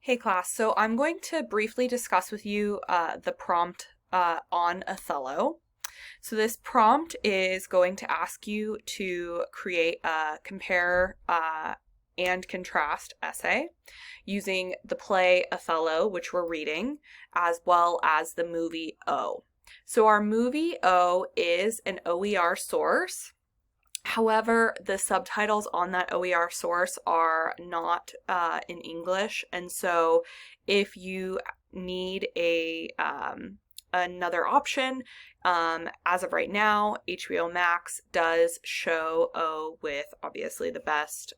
Hey class, so I'm going to briefly discuss with you the prompt on Othello. So this prompt is going to ask you to create a compare and contrast essay using the play Othello, which we're reading, as well as the movie O. So our movie O is an OER source. However, the subtitles on that OER source are not in English, and so if you need another option, as of right now, HBO Max does show O with obviously the best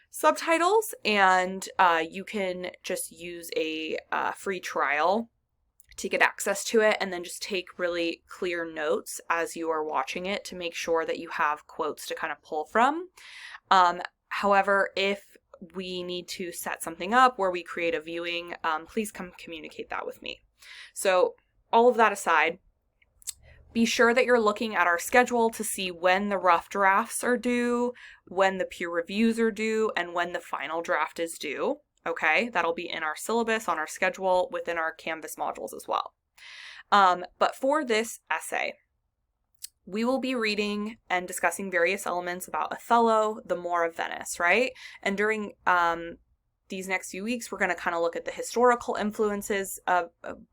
subtitles, and you can just use a free trial to get access to it and then just take really clear notes as you are watching it to make sure that you have quotes to kind of pull from. However, if we need to set something up where we create a viewing, please come communicate that with me. So all of that aside, be sure that you're looking at our schedule to see when the rough drafts are due, when the peer reviews are due, and when the final draft is due. Okay, that'll be in our syllabus, on our schedule, within our Canvas modules as well. But for this essay, we will be reading and discussing various elements about Othello, the Moor of Venice, right? And during these next few weeks, we're going to kind of look at the historical influences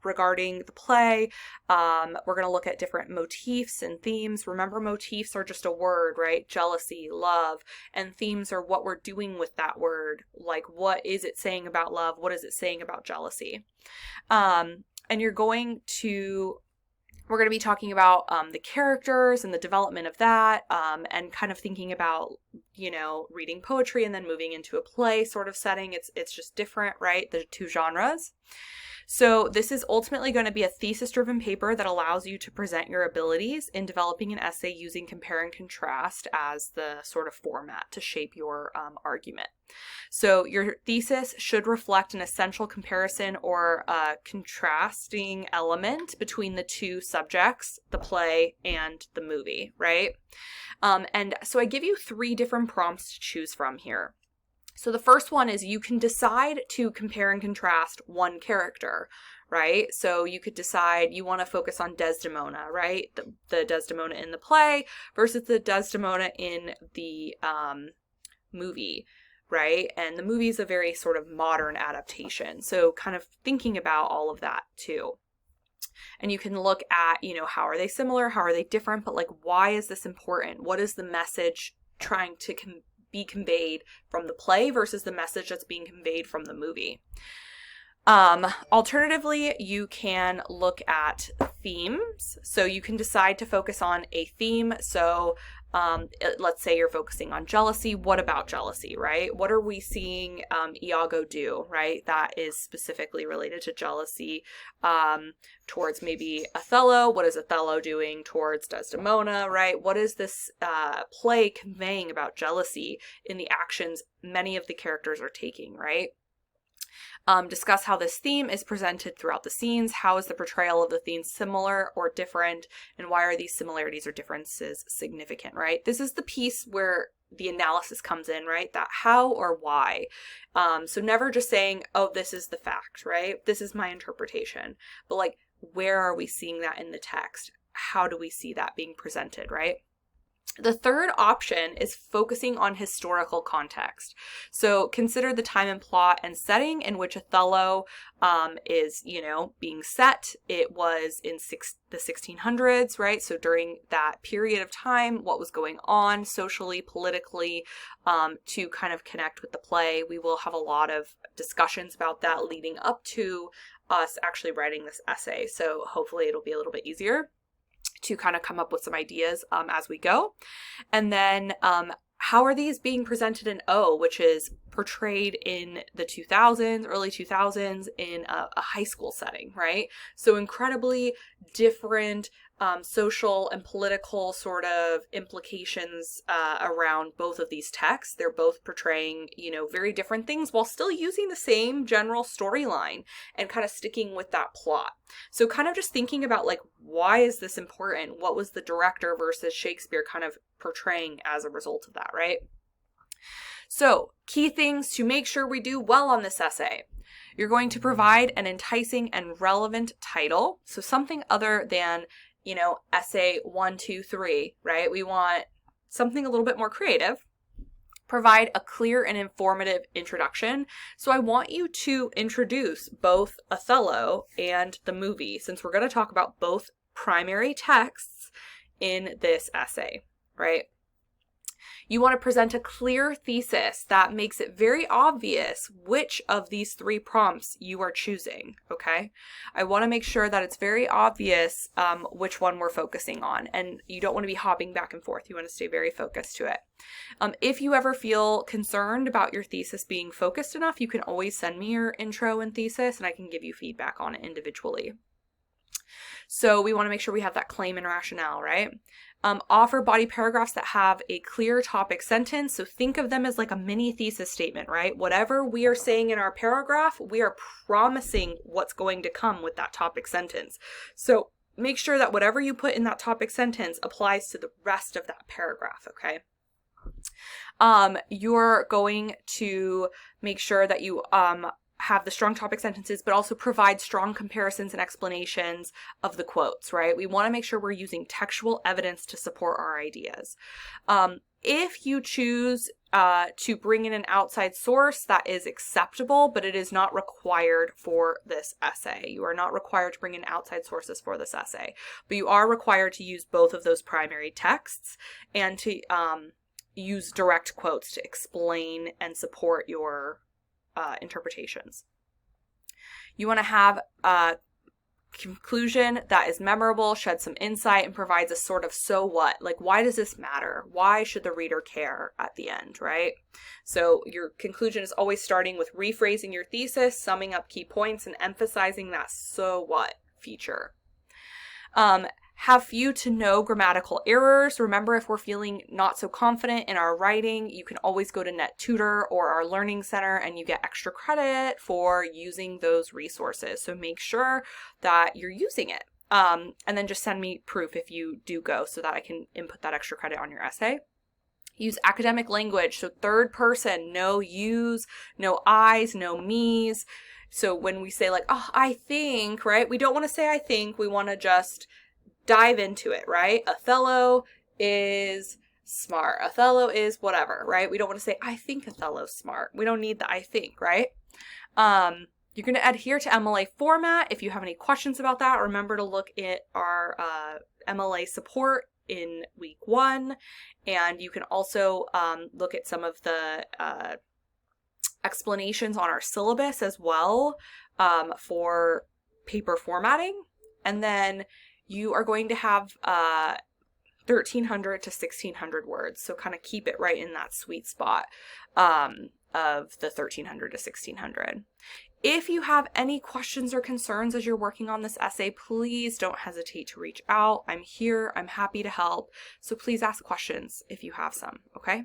regarding the play. We're going to look at different motifs and themes. Remember, motifs are just a word, right? Jealousy, love, and themes are what we're doing with that word. Like, what is it saying about love? What is it saying about jealousy? And we're going to be talking about the characters and the development of that, and kind of thinking about, reading poetry and then moving into a play sort of setting. It's just different, right? The two genres. So this is ultimately going to be a thesis-driven paper that allows you to present your abilities in developing an essay using compare and contrast as the sort of format to shape your argument. So your thesis should reflect an essential comparison or contrasting element between the two subjects, the play and the movie, right? And so I give you 3 different prompts to choose from here. So the first one is you can decide to compare and contrast one character, right? So you could decide you want to focus on Desdemona, right? The Desdemona in the play versus the Desdemona in the movie, right? And the movie is a very sort of modern adaptation. So kind of thinking about all of that too. And you can look at, how are they similar? How are they different? But like, why is this important? What is the message trying to be conveyed from the play versus the message that's being conveyed from the movie? Alternatively, you can look at themes. So you can decide to focus on a theme. So let's say you're focusing on jealousy. What about jealousy, right? What are we seeing Iago do, right? That is specifically related to jealousy towards maybe Othello. What is Othello doing towards Desdemona, right? What is this play conveying about jealousy in the actions many of the characters are taking, right? Discuss how this theme is presented throughout the scenes. How is the portrayal of the theme similar or different? And why are these similarities or differences significant, right? This is the piece where the analysis comes in, right? That how or why. So never just saying, oh, this is the fact, right? This is my interpretation. But like, where are we seeing that in the text? How do we see that being presented, right? The third option is focusing on historical context. So consider the time and plot and setting in which Othello is, being set. It was in the 1600s, right? So during that period of time, what was going on socially, politically, to kind of connect with the play. We will have a lot of discussions about that leading up to us actually writing this essay. So hopefully it'll be a little bit easier to kind of come up with some ideas as we go. And then how are these being presented in O, which is portrayed in the 2000s, early 2000s in a high school setting, right? So incredibly different social and political sort of implications around both of these texts. They're both portraying, very different things while still using the same general storyline and kind of sticking with that plot. So kind of just thinking about like, why is this important? What was the director versus Shakespeare kind of portraying as a result of that, right? So, key things to make sure we do well on this essay. You're going to provide an enticing and relevant title. So something other than, essay 1, 2, 3, right? We want something a little bit more creative. Provide a clear and informative introduction. So I want you to introduce both Othello and the movie, since we're going to talk about both primary texts in this essay, right? You want to present a clear thesis that makes it very obvious which of these 3 prompts you are choosing, okay? I want to make sure that it's very obvious which one we're focusing on, and you don't want to be hopping back and forth. You want to stay very focused to it. If you ever feel concerned about your thesis being focused enough, you can always send me your intro and thesis, and I can give you feedback on it individually. So we want to make sure we have that claim and rationale, right? Offer body paragraphs that have a clear topic sentence. So think of them as like a mini thesis statement, right? Whatever we are saying in our paragraph, we are promising what's going to come with that topic sentence. So make sure that whatever you put in that topic sentence applies to the rest of that paragraph, okay? You're going to make sure that you have the strong topic sentences, but also provide strong comparisons and explanations of the quotes, right? We want to make sure we're using textual evidence to support our ideas. If you choose to bring in an outside source, that is acceptable, but it is not required for this essay. You are not required to bring in outside sources for this essay, but you are required to use both of those primary texts and to use direct quotes to explain and support your interpretations. You want to have a conclusion that is memorable, sheds some insight, and provides a sort of so what? Like, why does this matter? Why should the reader care at the end, right? So your conclusion is always starting with rephrasing your thesis, summing up key points, and emphasizing that so what feature. Have few to no grammatical errors. Remember, if we're feeling not so confident in our writing, you can always go to NetTutor or our Learning Center and you get extra credit for using those resources. So make sure that you're using it. And then just send me proof if you do go so that I can input that extra credit on your essay. Use academic language. So third person, no yous, no I's, no me's. So when we say like, oh, I think, right? We don't want to say I think. We want to just dive into it, right? Othello is smart. Othello is whatever, right? We don't want to say, I think Othello's smart. We don't need the I think, right? You're going to adhere to MLA format. If you have any questions about that, remember to look at our MLA support in week 1. And you can also look at some of the explanations on our syllabus as well for paper formatting. And then you are going to have 1,300 to 1,600 words. So kind of keep it right in that sweet spot of the 1,300 to 1,600. If you have any questions or concerns as you're working on this essay, please don't hesitate to reach out. I'm here. I'm happy to help. So please ask questions if you have some, okay?